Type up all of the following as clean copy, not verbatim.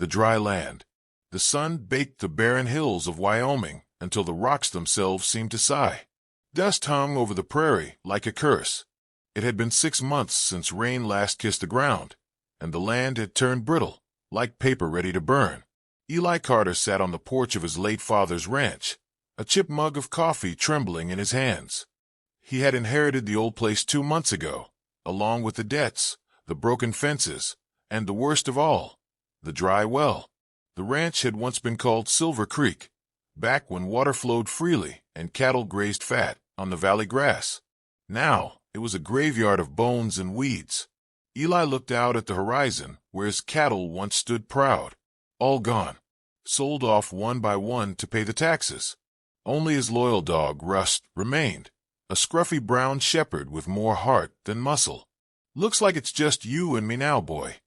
the dry land. The sun baked the barren hills of Wyoming until the rocks themselves seemed to sigh. Dust hung over the prairie like a curse. It had been 6 months since rain last kissed the ground, and the land had turned brittle, like paper ready to burn. Eli Carter sat on the porch of his late father's ranch, a chipped mug of coffee trembling in his hands. He had inherited the old place 2 months ago, along with the debts, the broken fences, and the worst of all, the dry well. The ranch had once been called Silver Creek, back when water flowed freely and cattle grazed fat on the valley grass. Now, it was a graveyard of bones and weeds. Eli looked out at the horizon where his cattle once stood proud. All gone, sold off one by one to pay the taxes. Only his loyal dog, Rust, remained, a scruffy brown shepherd with more heart than muscle. "Looks like it's just you and me now, boy,"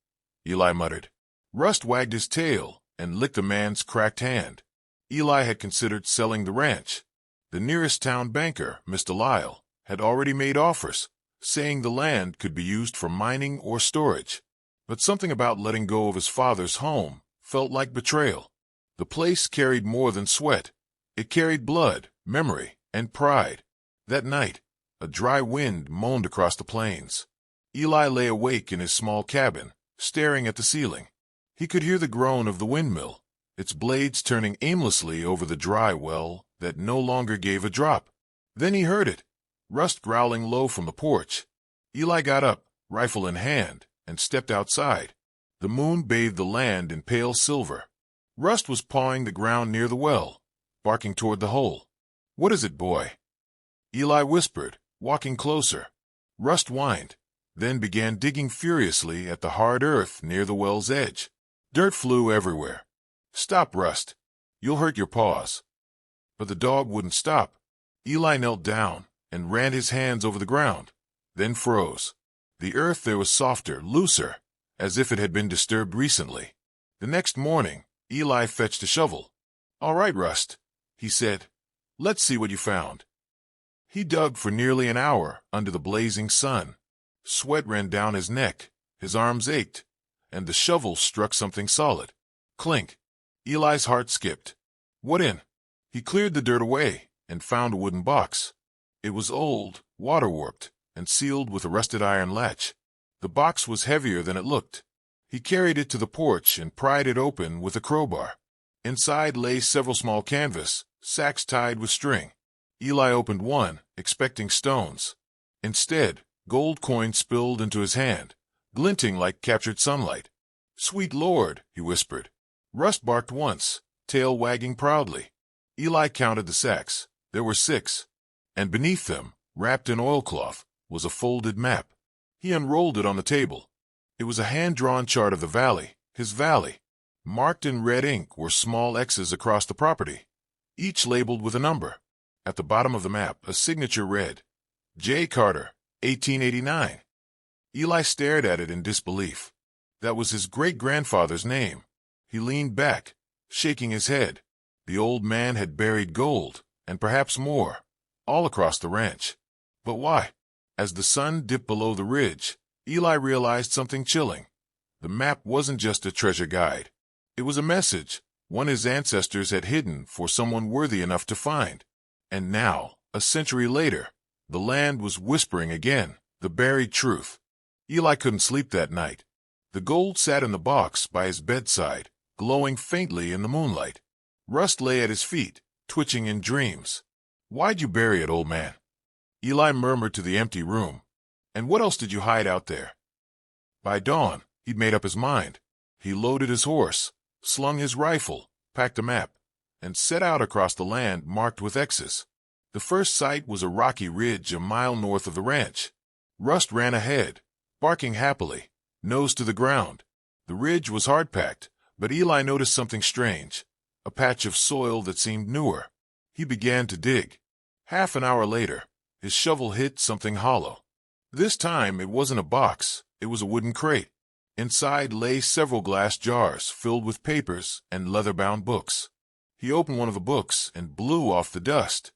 Eli muttered. Rust wagged his tail and licked the man's cracked hand. Eli had considered selling the ranch. The nearest town banker, Mr. Lyle, had already made offers, saying the land could be used for mining or storage. But something about letting go of his father's home felt like betrayal. The place carried more than sweat. It carried blood, memory, and pride. That night, a dry wind moaned across the plains. Eli lay awake in his small cabin, staring at the ceiling. He could hear the groan of the windmill, its blades turning aimlessly over the dry well that no longer gave a drop. Then he heard it, Rust growling low from the porch. Eli got up, rifle in hand, and stepped outside. The moon bathed the land in pale silver. Rust was pawing the ground near the well, barking toward the hole. "What is it, boy?" Eli whispered, walking closer. Rust whined, then began digging furiously at the hard earth near the well's edge. Dirt flew everywhere. "Stop, Rust. You'll hurt your paws." But the dog wouldn't stop. Eli knelt down and ran his hands over the ground, then froze. The earth there was softer, looser, as if it had been disturbed recently. The next morning, Eli fetched a shovel. "All right, Rust," he said. "Let's see what you found." He dug for nearly an hour under the blazing sun. Sweat ran down his neck, his arms ached, and the shovel struck something solid. Clink. Eli's heart skipped. "What in?" He cleared the dirt away and found a wooden box. It was old, water-warped, and sealed with a rusted iron latch. The box was heavier than it looked. He carried it to the porch and pried it open with a crowbar. Inside lay several small canvas, sacks tied with string. Eli opened one, expecting stones. Instead, gold coins spilled into his hand, glinting like captured sunlight. "Sweet Lord," he whispered. Rust barked once, tail wagging proudly. Eli counted the sacks. There were 6. And beneath them, wrapped in oilcloth, was a folded map. He unrolled it on the table. It was a hand-drawn chart of the valley, his valley. Marked in red ink were small X's across the property, each labeled with a number. At the bottom of the map, a signature read, "J. Carter, 1889. Eli stared at it in disbelief. That was his great-grandfather's name. He leaned back, shaking his head. The old man had buried gold, and perhaps more, all across the ranch. But why? As the sun dipped below the ridge, Eli realized something chilling. The map wasn't just a treasure guide. It was a message, one his ancestors had hidden for someone worthy enough to find. And now, a century later, the land was whispering again, the buried truth. Eli couldn't sleep that night. The gold sat in the box by his bedside, glowing faintly in the moonlight. Rust lay at his feet, twitching in dreams. "Why'd you bury it, old man?" Eli murmured to the empty room. "And what else did you hide out there?" By dawn, he'd made up his mind. He loaded his horse, slung his rifle, packed a map, and set out across the land marked with X's. The first sight was a rocky ridge a mile north of the ranch. Rust ran ahead, barking happily, nose to the ground. The ridge was hard-packed, but Eli noticed something strange, a patch of soil that seemed newer. He began to dig. Half an hour later, his shovel hit something hollow. This time it wasn't a box, it was a wooden crate. Inside lay several glass jars filled with papers and leather-bound books. He opened one of the books and blew off the dust.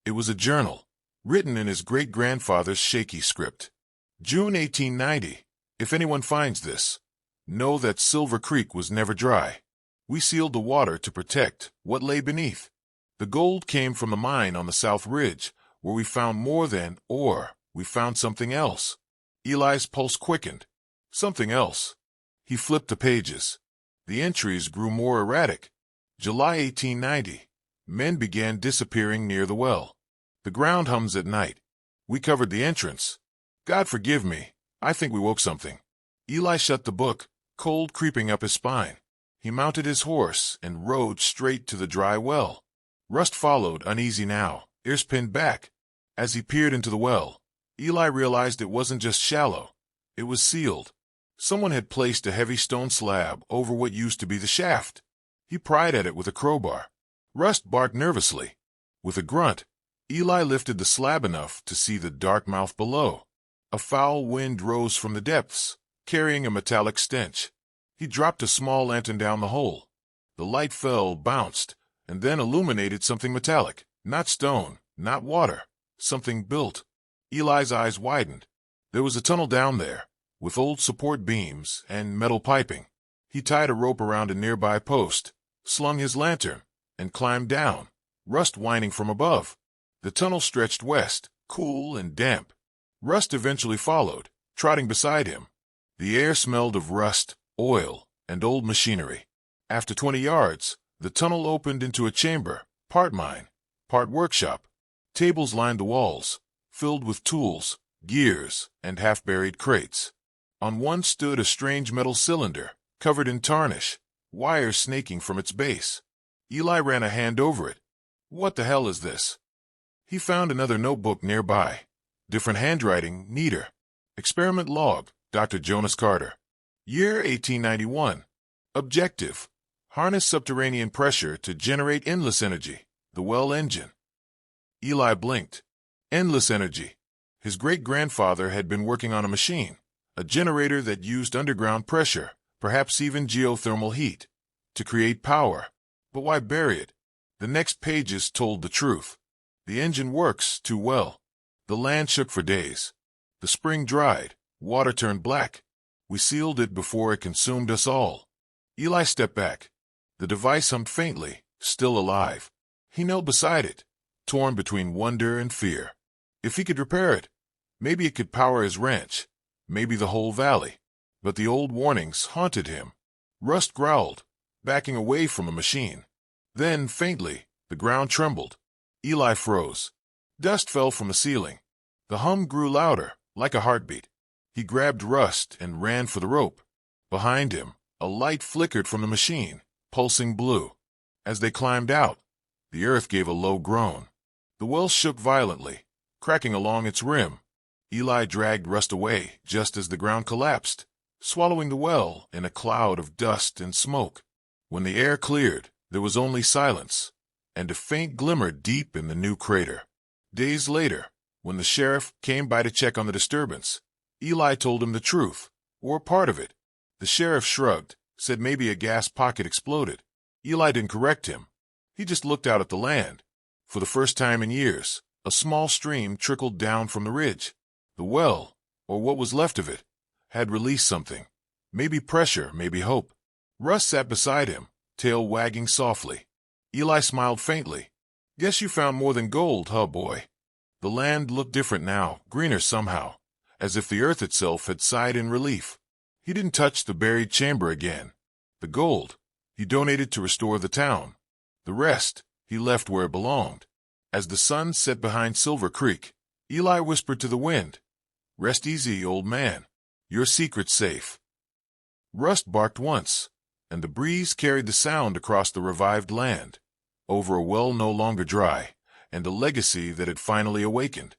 It was a journal, written in his great-grandfather's shaky script. "June 1890. If anyone finds this, know that Silver Creek was never dry. We sealed the water to protect what lay beneath. The gold came from the mine on the south ridge, where we found more than ore. We found something else. Eli's pulse quickened. Something else. He flipped the pages. The entries grew more erratic. July 1890. Men began disappearing near the well. The ground hums at night. We covered the entrance. God forgive me, I think we woke something. Eli shut the book, cold creeping up his spine. He mounted his horse and rode straight to the dry well. Rust followed, uneasy now, ears pinned back. As he peered into the well, Eli realized it wasn't just shallow. It was sealed. Someone had placed a heavy stone slab over what used to be the shaft. He pried at it with a crowbar. Rust barked nervously. With a grunt, Eli lifted the slab enough to see the dark mouth below. A foul wind rose from the depths, carrying a metallic stench. He dropped a small lantern down the hole. The light fell, bounced, and then illuminated something metallic. Not stone, not water. Something built. Eli's eyes widened. There was a tunnel down there, with old support beams and metal piping. He tied a rope around a nearby post, slung his lantern, and climbed down, Rust whining from above. The tunnel stretched west, cool and damp. Rust eventually followed, trotting beside him. The air smelled of rust, oil, and old machinery. After 20 yards, the tunnel opened into a chamber, part mine, part workshop. Tables lined the walls, filled with tools, gears, and half-buried crates. On one stood a strange metal cylinder, covered in tarnish, wires snaking from its base. Eli ran a hand over it. What the hell is this? He found another notebook nearby. Different handwriting, neater. Experiment log, Dr. Jonas Carter. Year 1891. Objective: harness subterranean pressure to generate endless energy. The well engine. Eli blinked. Endless energy. His great-grandfather had been working on a machine, a generator that used underground pressure, perhaps even geothermal heat, to create power. But why bury it? The next pages told the truth. The engine works too well. The land shook for days. The spring dried. Water turned black. We sealed it before it consumed us all. Eli stepped back. The device hummed faintly, still alive. He knelt beside it, torn between wonder and fear. If he could repair it, maybe it could power his ranch, maybe the whole valley. But the old warnings haunted him. Rust growled, backing away from the machine. Then, faintly, the ground trembled. Eli froze. Dust fell from the ceiling. The hum grew louder, like a heartbeat. He grabbed Rust and ran for the rope. Behind him, a light flickered from the machine, pulsing blue. As they climbed out, the earth gave a low groan. The well shook violently, cracking along its rim. Eli dragged Rust away just as the ground collapsed, swallowing the well in a cloud of dust and smoke. When the air cleared, there was only silence, and a faint glimmer deep in the new crater. Days later, when the sheriff came by to check on the disturbance, Eli told him the truth, or part of it. The sheriff shrugged, said maybe a gas pocket exploded. Eli didn't correct him. He just looked out at the land. For the first time in years, a small stream trickled down from the ridge. The well, or what was left of it, had released something. Maybe pressure, maybe hope. Russ sat beside him, tail wagging softly. Eli smiled faintly. Guess you found more than gold, huh, boy? The land looked different now, greener somehow, as if the earth itself had sighed in relief. He didn't touch the buried chamber again. The gold, he donated to restore the town. The rest, he left where it belonged. As the sun set behind Silver Creek, Eli whispered to the wind, "Rest easy, old man. Your secret's safe." Rust barked once, and the breeze carried the sound across the revived land, over a well no longer dry, and a legacy that had finally awakened.